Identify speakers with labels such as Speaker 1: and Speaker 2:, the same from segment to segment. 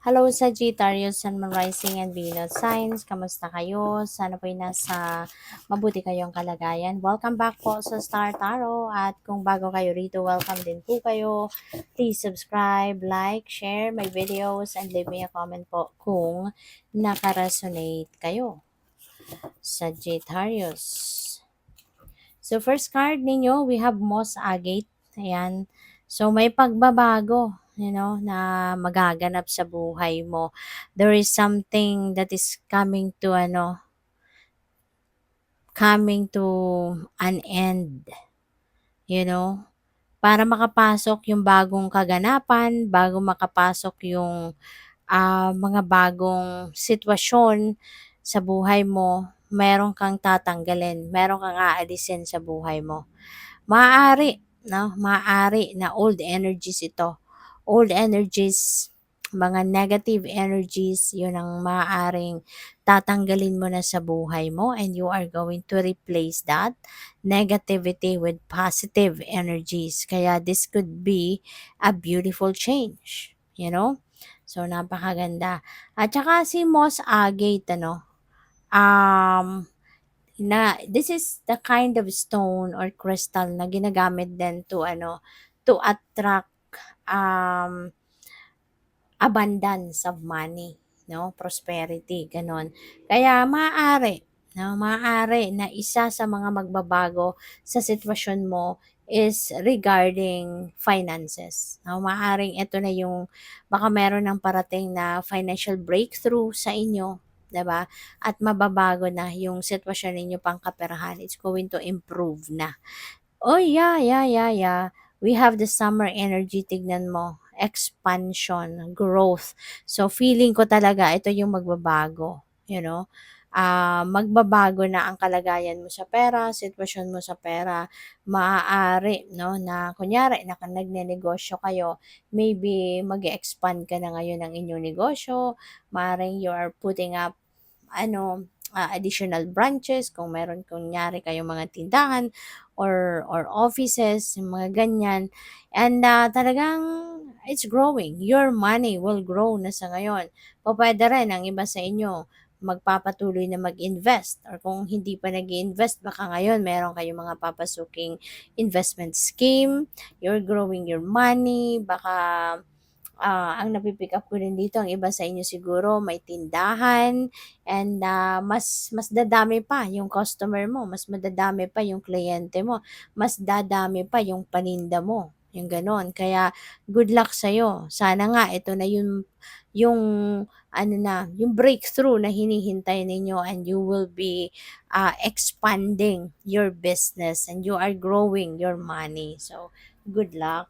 Speaker 1: Hello Sagittarius, Sun, Moon, Rising, and Venus signs. Kamusta kayo? Sana po'y nasa mabuti kayong kalagayan. Welcome back po sa Star Tarot. At kung bago kayo rito, welcome din po kayo. Please subscribe, like, share my videos, and leave me a comment po kung nakaresonate kayo. Sagittarius. So first card ninyo, we have Moss Agate. Ayan. So may pagbabago, na magaganap sa buhay mo. There is something that is coming to an end, you know. Para makapasok yung bagong kaganapan, bago makapasok yung mga bagong sitwasyon sa buhay mo, meron kang tatanggalin, meron kang aalisin sa buhay mo. Maaari, no? Maaari na old energies ito. Old energies, mga negative energies, yun ang maaaring tatanggalin mo na sa buhay mo, and you are going to replace that negativity with positive energies. Kaya this could be a beautiful change, So, napakaganda. At saka si Moss Agate, um, this is the kind of stone or crystal na ginagamit din to attract um, abundance of money, prosperity, ganon. Kaya maaari na isa sa mga magbabago sa sitwasyon mo is regarding finances. Maaaring ito na yung baka meron ng parating na financial breakthrough sa inyo, 'di ba? At mababago na yung sitwasyon ninyo pangkaperahan. It's going to improve na. Oh, yeah, yeah, yeah, yeah. We have the summer energy, tignan mo. Expansion, growth. So, feeling ko talaga ito yung magbabago. Magbabago na ang kalagayan mo sa pera, sitwasyon mo sa pera. Maaari, no, na kunyari, nagnenegosyo kayo, maybe mag-expand ka na ngayon ng inyong negosyo. Maaaring you are putting up additional branches kung meron kunyari kayong mga tindahan or offices, yung mga ganyan. And talagang it's growing. Your money will grow na sa ngayon. Pwede rin ang iba sa inyo magpapatuloy na mag-invest, or kung hindi pa nag-invest, baka ngayon meron kayong mga papasuking investment scheme, you're growing your money, baka ang napipick up ko rin dito, ang iba sa inyo siguro may tindahan, and mas dadami pa yung customer mo, mas madadami pa yung kliyente mo, mas dadami pa yung paninda mo, yung ganon. Kaya good luck sa'yo. Sana nga ito na yung yung breakthrough na hinihintay ninyo, and you will be expanding your business and you are growing your money. So, good luck.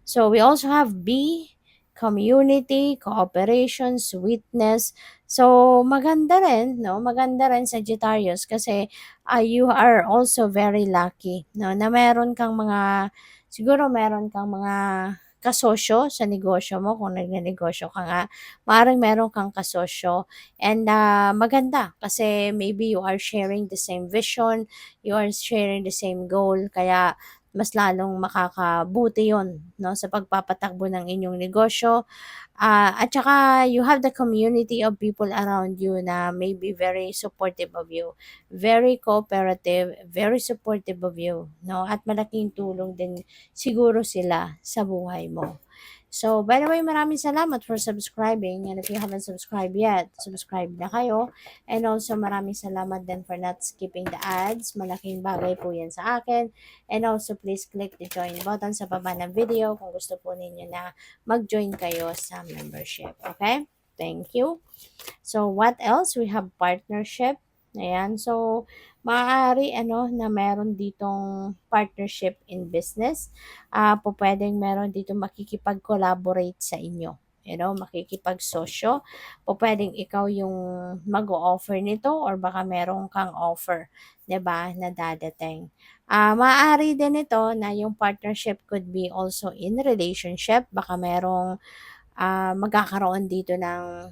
Speaker 1: So, we also have B, community, cooperation, sweetness. So, maganda rin, no? Maganda rin, Sagittarius, kasi you are also very lucky, no? Na siguro meron kang mga kasosyo sa negosyo mo, kung nagnenegosyo ka nga, maaaring meron kang kasosyo, and maganda, kasi maybe you are sharing the same vision, you are sharing the same goal, kaya mas lalong makakabuti yon, no, sa pagpapatakbo ng inyong negosyo. At saka you have the community of people around you na may be very supportive of you, very cooperative, very supportive of you, no, at malaking tulong din siguro sila sa buhay mo. So, by the way, maraming salamat for subscribing. And if you haven't subscribed yet, subscribe na kayo. And also, maraming salamat din for not skipping the ads. Malaking bagay po yan sa akin. And also, please click the join button sa baba ng video kung gusto po ninyo na mag-join kayo sa membership. Okay? Thank you. So, what else? We have partnership. Ayan. So, maaari na meron ditong partnership in business. Pwedeng meron dito makikipag-collaborate sa inyo. Makikipagsosyo. Pwedeng ikaw yung mag-o-offer nito, or baka meron kang offer, 'di ba, na dadating. Maaari din ito na yung partnership could be also in relationship. Baka merong magkakaroon dito ng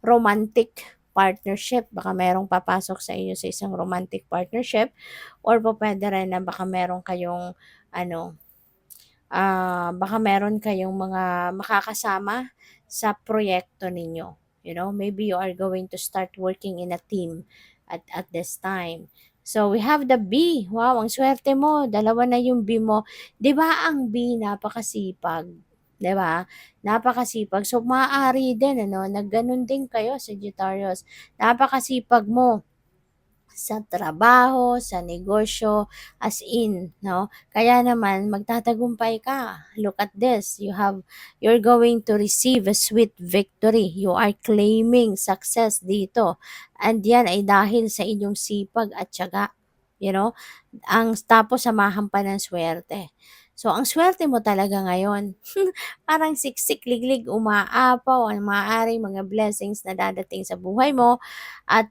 Speaker 1: romantic partnership. Baka merong papasok sa inyo sa isang romantic partnership, or pwede rin na baka meron kayong baka meron kayong mga makakasama sa proyekto ninyo. You know, maybe you are going to start working in a team at this time. So, we have the B. Wow, ang swerte mo. Dalawa na yung B mo. 'Di ba ang B napakasipag? 'Di ba? Napakasipag. So, maaari din, ano, na ganun din kayo, Sagittarius. Napakasipag mo sa trabaho, sa negosyo, as in, no? Kaya naman, magtatagumpay ka. Look at this. You're going to receive a sweet victory. You are claiming success dito. And yan ay dahil sa inyong sipag at tiyaga. You know? Tapos samahan pa ng swerte. So, ang swerte mo talaga ngayon, parang siksik, liglig, umaapaw, ang maaaring mga blessings na dadating sa buhay mo at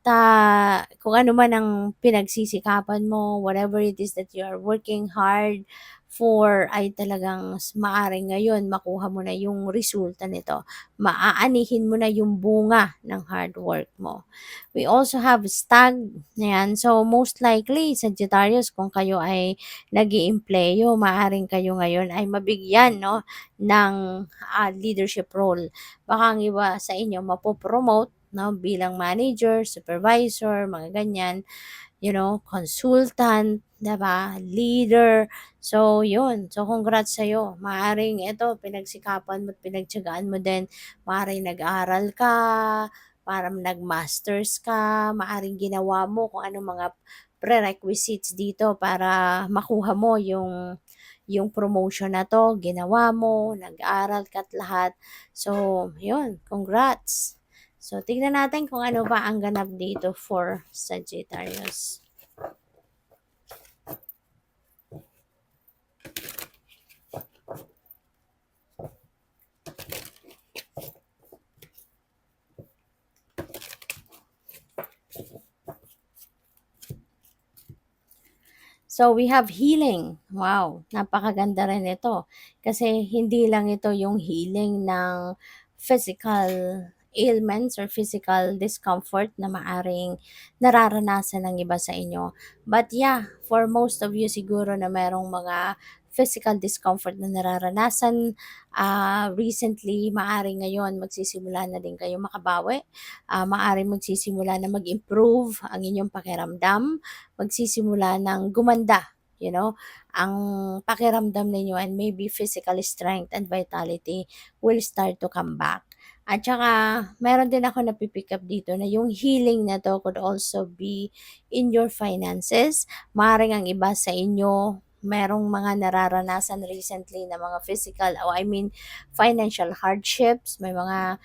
Speaker 1: kung ano man ang pinagsisikapan mo, whatever it is that you are working hard for, ay talagang maaaring ngayon makuha mo na yung resulta nito. Maaanihin mo na yung bunga ng hard work mo. We also have stag. Yan. So, most likely, Sagittarius, kung kayo ay nag-iempleyo, maaring kayo ngayon ay mabigyan, no, ng leadership role. Baka ang iba sa inyo mapopromote, no, bilang manager, supervisor, mga ganyan, you know, consultant, 'di ba? Leader. So, 'yun. So, congrats sa'yo. Maaring ito, pinagsikapan mo at pinagtiyagaan mo din. Maaring nag-aral ka, parang nag-masters ka, maaring ginawa mo kung ano mga prerequisites dito para makuha mo yung promotion na to, ginawa mo, nag-aral ka at lahat. So, 'yun, congrats. So, tignan natin kung ano ba ang ganap dito for Sagittarius. So, we have healing. Wow, napakaganda rin ito. Kasi hindi lang ito yung healing ng physical ailments or physical discomfort na maaring nararanasan ng iba sa inyo. But yeah, for most of you siguro na merong mga physical discomfort na nararanasan recently, maaring ngayon magsisimula na din kayo makabawi. Maaring magsisimula na mag-improve ang inyong pakiramdam, magsisimula ng gumanda, you know, ang pakiramdam ninyo, and maybe physical strength and vitality will start to come back. At saka, meron din ako napipick up dito na yung healing na to could also be in your finances. Maaaring ang iba sa inyo, merong mga nararanasan recently na mga physical, o I mean, financial hardships, may mga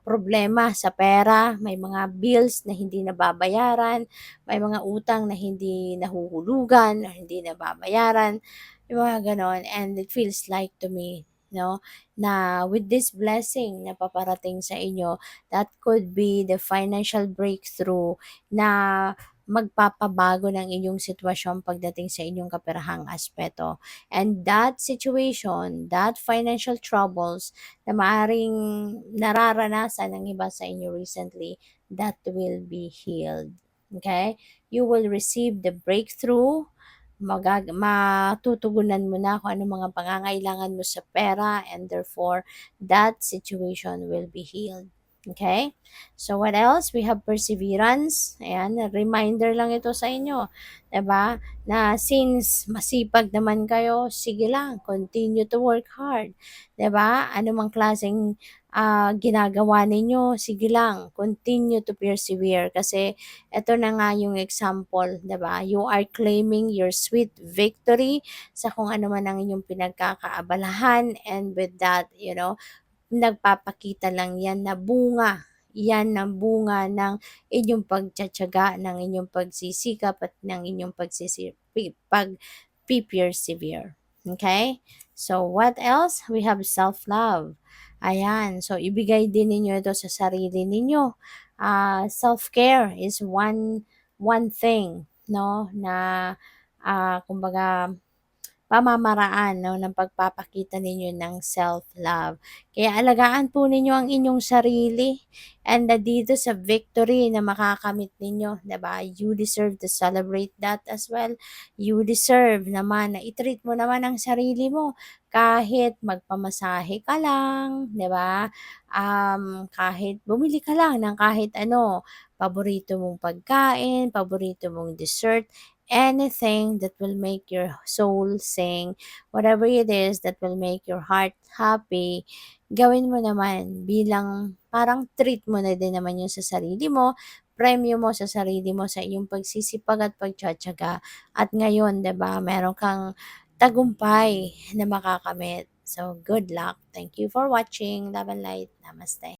Speaker 1: problema sa pera, may mga bills na hindi nababayaran, may mga utang na hindi nahuhulugan or hindi nababayaran, yung mga ganon. And it feels like to me, no, na with this blessing na paparating sa inyo, that could be the financial breakthrough na magpapabago ng inyong sitwasyon pagdating sa inyong kaperahang aspeto. And that situation, that financial troubles na maaring nararanasan ng iba sa inyo recently, that will be healed. Okay? You will receive the breakthrough, matutugunan mo na kung ano mga pangangailangan mo sa pera, and therefore, that situation will be healed. Okay? So, what else? We have perseverance. Ayan, reminder lang ito sa inyo. 'Di ba? Na since masipag naman kayo, sige lang, continue to work hard. 'Di ba? Ano mang klaseng ginagawa ninyo, sige lang, continue to persevere. Kasi ito na nga yung example, 'di ba? You are claiming your sweet victory sa kung ano man ang inyong pinagkakaabalahan, and with that, you know, nagpapakita lang yan na bunga. Yan ang bunga ng inyong pagtiyatiyaga, ng inyong pagsisikap at ng inyong pag-persevere. Okay? So, what else? We have self-love. Ayan. So, ibigay din ninyo ito sa sarili ninyo. Self-care is one thing, no, na kumbaga pamamaraan, no, ng pagpapakita ninyo ng self-love. Kaya alagaan po ninyo ang inyong sarili, And dito sa victory na makakamit ninyo, 'di ba? You deserve to celebrate that as well. You deserve naman na i-treat mo naman ang sarili mo kahit magpamasahe ka lang, 'di ba? Kahit bumili ka lang ng kahit ano, paborito mong pagkain, paborito mong dessert, anything that will make your soul sing, whatever it is that will make your heart happy, gawin mo naman bilang parang treat mo na din naman yun sa sarili mo, premyo mo sa sarili mo sa iyong pagsisipag at pagtitiyaga. At ngayon, 'di ba, meron kang tagumpay na makakamit. So, good luck. Thank you for watching. Love and light. Namaste.